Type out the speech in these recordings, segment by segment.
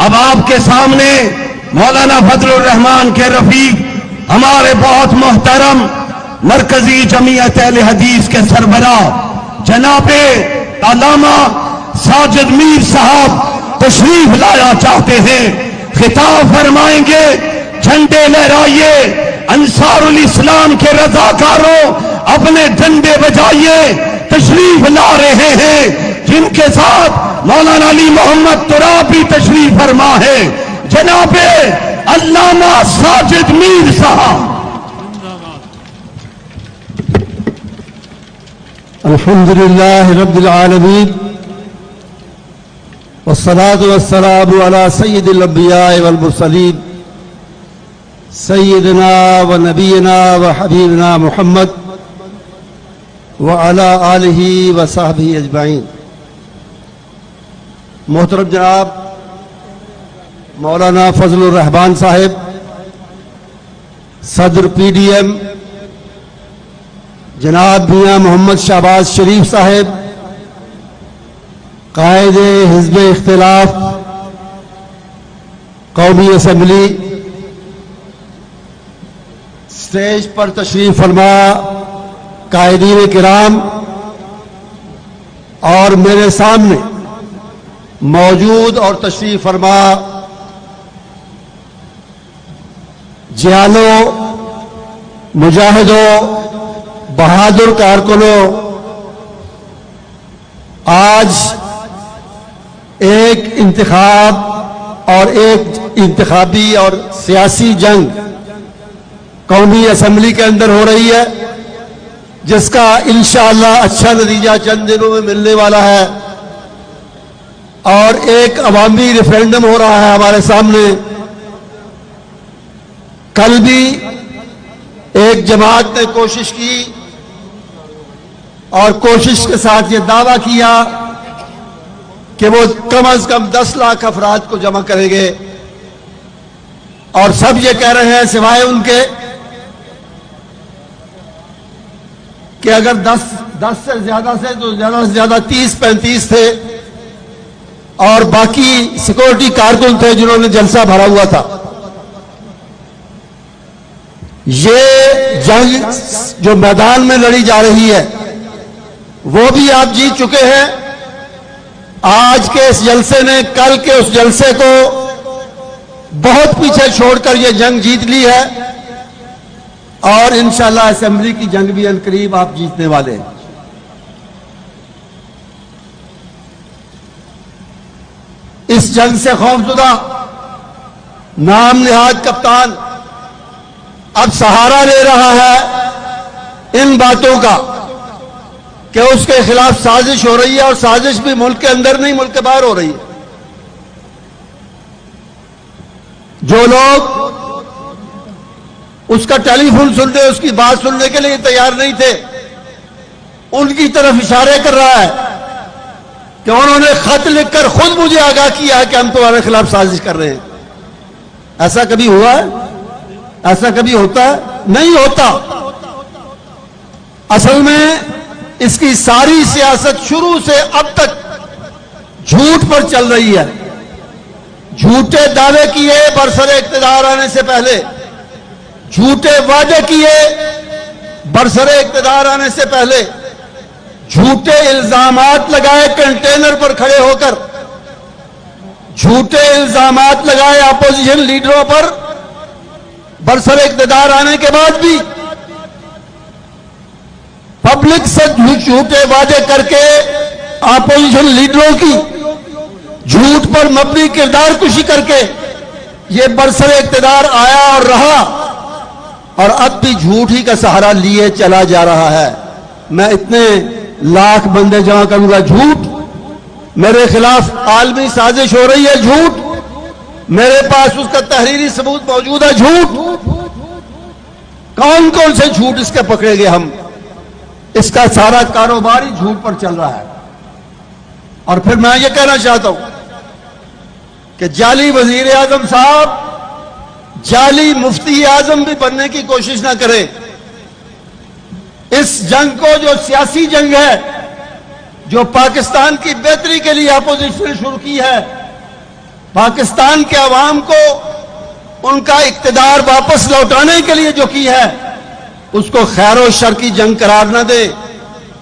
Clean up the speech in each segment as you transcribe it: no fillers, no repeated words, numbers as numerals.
اب آپ کے سامنے مولانا فضل الرحمان کے رفیق ہمارے بہت محترم مرکزی جمعیت اہل حدیث کے سربراہ جناب علامہ ساجد میر صاحب تشریف لایا چاہتے ہیں. خطاب فرمائیں گے. جھنڈے لہرائیے. انصار الاسلام کے رضاکاروں اپنے ڈنڈے بجائیے. تشریف لا رہے ہیں جن کے ساتھ مولانا علی محمد ترابی تشریف فرما ہے. جناب علامہ ساجد میر صاحب. الحمد لله رب العالمين والصلاة والسلام على سيد الأنبياء والمرسلين سيدنا ونبينا وحبيبنا محمد وعلى آله وصحبه أجمعين. محترم جناب مولانا فضل الرحمان صاحب صدر پی ڈی ایم، جناب میاں محمد شہباز شریف صاحب قائد حزب اختلاف قومی اسمبلی، اسٹیج پر تشریف فرما قائدین کرام، اور میرے سامنے موجود اور تشریف فرما جہانوں، مجاہدوں، بہادر کارکنوں، آج ایک انتخاب اور ایک انتخابی اور سیاسی جنگ قومی اسمبلی کے اندر ہو رہی ہے، جس کا انشاءاللہ اچھا نتیجہ چند دنوں میں ملنے والا ہے، اور ایک عوامی ریفرینڈم ہو رہا ہے ہمارے سامنے. کل بھی ایک جماعت نے کوشش کی اور کوشش کے ساتھ یہ دعویٰ کیا کہ وہ کم از کم 10 لاکھ افراد کو جمع کریں گے، اور سب یہ کہہ رہے ہیں سوائے ان کے کہ اگر 10 سے زیادہ سے تو زیادہ سے زیادہ 30-35 تھے، اور باقی سیکورٹی کارکن تھے جنہوں نے جلسہ بھرا ہوا تھا. یہ جنگ جو میدان میں لڑی جا رہی ہے وہ بھی آپ جیت چکے ہیں. آج کے اس جلسے نے کل کے اس جلسے کو بہت پیچھے چھوڑ کر یہ جنگ جیت لی ہے، اور انشاءاللہ اسمبلی کی جنگ بھی عنقریب آپ جیتنے والے ہیں. اس جنگ سے خوفزدہ نام نہاد کپتان اب سہارا لے رہا ہے ان باتوں کا کہ اس کے خلاف سازش ہو رہی ہے، اور سازش بھی ملک کے اندر نہیں ملک کے باہر ہو رہی ہے. جو لوگ اس کا ٹیلی فون سننے، اس کی بات سننے کے لیے تیار نہیں تھے، ان کی طرف اشارے کر رہا ہے کہ انہوں نے خط لکھ کر خود مجھے آگاہ کیا ہے کہ ہم تمہارے خلاف سازش کر رہے ہیں. ایسا کبھی ہوا ہے؟ ایسا کبھی ہوتا ہے؟ نہیں ہوتا. اصل میں اس کی ساری سیاست شروع سے اب تک جھوٹ پر چل رہی ہے. جھوٹے دعوے کیے برسر اقتدار آنے سے پہلے، جھوٹے وعدے کیے برسر اقتدار آنے سے پہلے، جھوٹے الزامات لگائے کنٹینر پر کھڑے ہو کر، جھوٹے الزامات لگائے اپوزیشن لیڈروں پر برسر اقتدار آنے کے بعد بھی، پبلک سے جھوٹے وعدے کر کے اپوزیشن لیڈروں کی جھوٹ پر مبنی کردار کشی کر کے یہ برسر اقتدار آیا اور رہا، اور اب بھی جھوٹ ہی کا سہارا لیے چلا جا رہا ہے. میں اتنے لاکھ بندے جمع کروں گا، جھوٹ. میرے خلاف عالمی سازش ہو رہی ہے، جھوٹ. میرے پاس اس کا تحریری ثبوت موجود ہے، جھوٹ. کون کون سے جھوٹ اس کے پکڑے گے ہم؟ اس کا سارا کاروبار ہی جھوٹ پر چل رہا ہے. اور پھر میں یہ کہنا چاہتا ہوں کہ جعلی وزیر اعظم صاحب جعلی مفتی اعظم بھی بننے کی کوشش نہ کریں. اس جنگ کو جو سیاسی جنگ ہے جو پاکستان کی بہتری کے لیے اپوزیشن نے شروع کی ہے پاکستان کے عوام کو ان کا اقتدار واپس لوٹانے کے لیے جو کی ہے اس کو خیر و شر کی جنگ قرار نہ دے.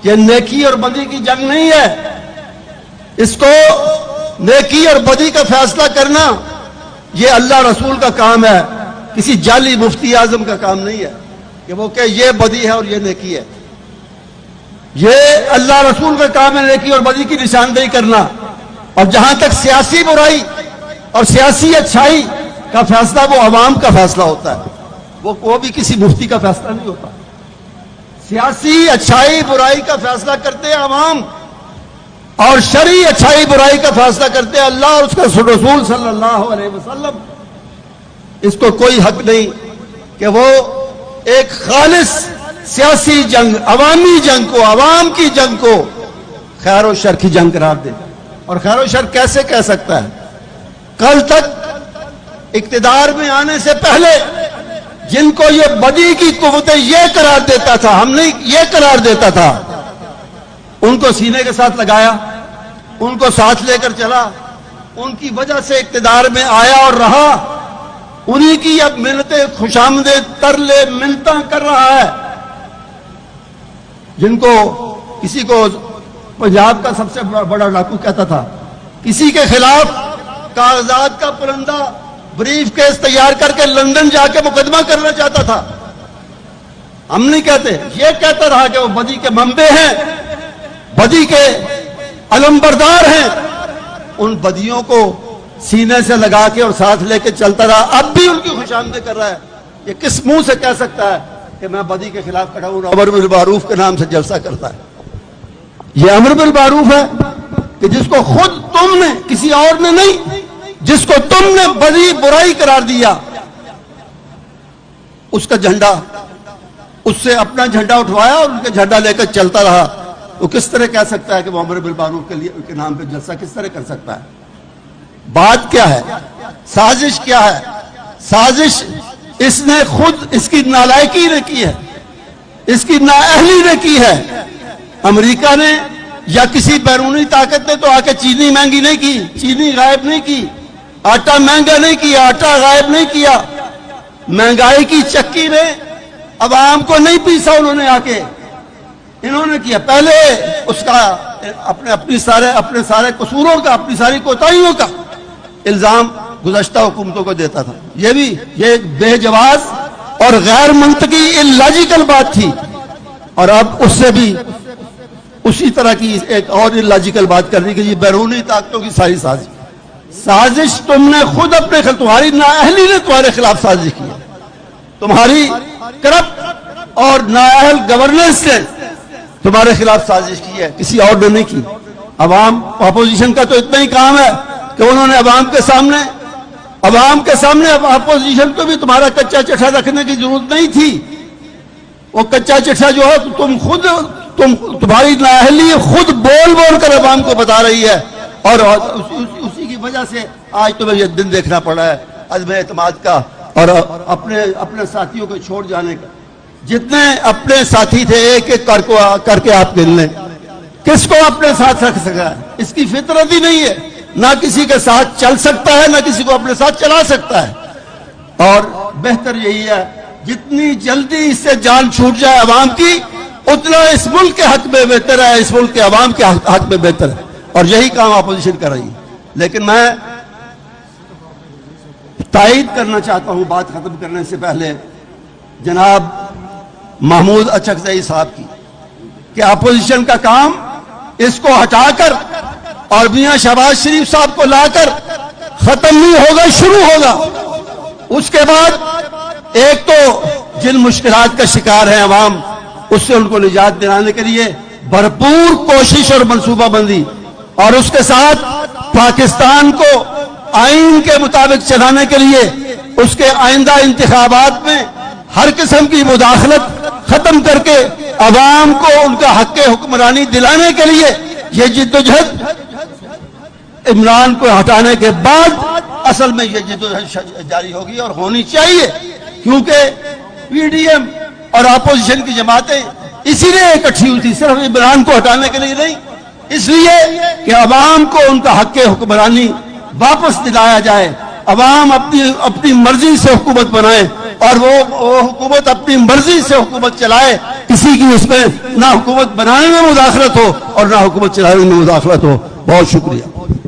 یہ نیکی اور بدی کی جنگ نہیں ہے. اس کو نیکی اور بدی کا فیصلہ کرنا یہ اللہ رسول کا کام ہے, کسی جعلی مفتی اعظم کا کام نہیں ہے کہ وہ کہ یہ بدی ہے اور یہ نیکی ہے. یہ اللہ رسول کا کام ہے نیکی اور بدی کی نشاندہی کرنا. اور جہاں تک سیاسی برائی اور سیاسی اچھائی کا فیصلہ وہ عوام کا فیصلہ ہوتا ہے, وہ بھی کسی مفتی کا فیصلہ نہیں ہوتا. سیاسی اچھائی برائی کا فیصلہ کرتے ہیں عوام, اور شرعی اچھائی برائی کا فیصلہ کرتے ہیں اللہ اور اس کا رسول صلی اللہ علیہ وسلم. اس کو کوئی حق نہیں کہ وہ ایک خالص سیاسی جنگ, عوامی جنگ کو, عوام کی جنگ کو خیر و شر کی جنگ قرار دے. اور خیر و شر کیسے کہہ سکتا ہے؟ کل تک اقتدار میں آنے سے پہلے جن کو یہ بدی کی قوتیں یہ قرار دیتا تھا, ہم نہیں یہ قرار دیتا تھا, ان کو سینے کے ساتھ لگایا, ان کو ساتھ لے کر چلا, ان کی وجہ سے اقتدار میں آیا اور رہا. انہی کی اب منتیں خوشامدیں ترلے منتیں کر رہا ہے. جن کو کسی کو پنجاب کا سب سے بڑا ڈاکو کہتا تھا, کسی کے خلاف کاغذات کا پرندہ بریف کیس تیار کر کے لندن جا کے مقدمہ کرنا چاہتا تھا. ہم نہیں کہتے, یہ کہتا رہا کہ وہ بدی کے منبع ہیں, بدی کے علمبردار ہیں. ان بدیوں کو سینے سے لگا کے اور ساتھ لے کے چلتا رہا, اب بھی ان کی خوشامدیں کر رہا ہے. یہ کس منہ سے کہہ سکتا ہے کہ میں بدی کے خلاف کھڑا ہوں؟ امر بالمعروف کے نام سے جلسہ کرتا ہے. یہ امر بالمعروف ہے کہ جس کو خود تم نے, کسی اور نے نہیں, جس کو تم نے بدی برائی قرار دیا, اس کا جھنڈا, اس سے اپنا جھنڈا اٹھوایا اور ان کا جھنڈا لے کر چلتا رہا. وہ کس طرح کہہ سکتا ہے کہ وہ امر بالمعروف کے نام پہ جلسہ کس طرح کر سکتا ہے؟ بات کیا ہے؟ سازش کیا ہے؟ سازش اس نے خود, اس کی نالائکی نے کی ہے, اس کی نااہلی نے کی ہے. امریکہ نے یا کسی بیرونی طاقت نے تو آ کے چینی مہنگی نہیں کی, چینی غائب نہیں کی, آٹا مہنگا نہیں کیا, آٹا غائب نہیں کیا. مہنگائی کی چکی نے عوام کو نہیں پیسا, انہوں نے آ کے انہوں نے کیا. پہلے اس کا اپنے سارے قصوروں کا, اپنی ساری کوتاہیوں کا الزام گزشتہ حکومتوں کو دیتا تھا. یہ ایک بے جواز اور غیر منطقی اللاجیکل بات تھی. اور اب اس سے بھی اسی طرح کی ایک اور اللاجیکل بات کر دی کہ یہ بیرونی طاقتوں کی ساری سازش تم نے خود اپنے خلاف, تمہاری نااہلی نے تمہارے خلاف سازش کی ہے. تمہاری کرپٹ اور نااہل گورننس نے تمہارے خلاف سازش کی ہے, کسی اور نے نہیں کی. عوام, اپوزیشن کا تو اتنا ہی کام ہے کہ انہوں نے عوام کے سامنے اپوزیشن کو بھی تمہارا کچا چٹھا رکھنے کی ضرورت نہیں تھی. وہ کچا چٹھا جو ہے تمہاری نااہلی خود بول کر عوام کو بتا رہی ہے, اور اسی کی وجہ سے آج تمہیں یہ دن دیکھنا پڑا ہے عدم اعتماد کا اور اپنے ساتھیوں کو چھوڑ جانے کا. جتنے اپنے ساتھی تھے ایک ایک کر کے آپ گن لیں, کس کو اپنے ساتھ رکھ سکا ہے؟ اس کی فطرت ہی نہیں ہے, نہ کسی کے ساتھ چل سکتا ہے, نہ کسی کو اپنے ساتھ چلا سکتا ہے. اور بہتر یہی ہے جتنی جلدی اس سے جان چھوٹ جائے عوام کی, اتنا اس ملک کے حق میں بہتر ہے, اس ملک کے عوام کے حق میں بہتر ہے. اور یہی کام اپوزیشن کر رہی ہے. لیکن میں تائید کرنا چاہتا ہوں بات ختم کرنے سے پہلے جناب محمود اچکزئی صاحب کی, کہ اپوزیشن کا کام اس کو ہٹا کر اور میاں شہباز شریف صاحب کو لا کر ختم نہیں ہوگا, شروع ہوگا. اس کے بعد ایک تو جن مشکلات کا شکار ہے عوام, اس سے ان کو نجات دلانے کے لیے بھرپور کوشش اور منصوبہ بندی, اور اس کے ساتھ پاکستان کو آئین کے مطابق چلانے کے لیے اس کے آئندہ انتخابات میں ہر قسم کی مداخلت ختم کر کے عوام کو ان کا حق حکمرانی دلانے کے لیے یہ جدوجہد عمران کو ہٹانے کے بعد اصل میں یہ جدوجہد جاری ہوگی اور ہونی چاہیے. کیونکہ پی ڈی ایم اور اپوزیشن کی جماعتیں اسی لیے اکٹھی ہوئی تھی, صرف عمران کو ہٹانے کے لیے نہیں, اس لیے کہ عوام کو ان کا حق حکمرانی واپس دلایا جائے، عوام اپنی مرضی سے حکومت بنائے اور وہ حکومت اپنی مرضی سے حکومت چلائے، کسی کی اس میں نہ حکومت بنانے میں مداخلت ہو اور نہ حکومت چلانے میں مداخلت ہو۔ بہت شکریہ۔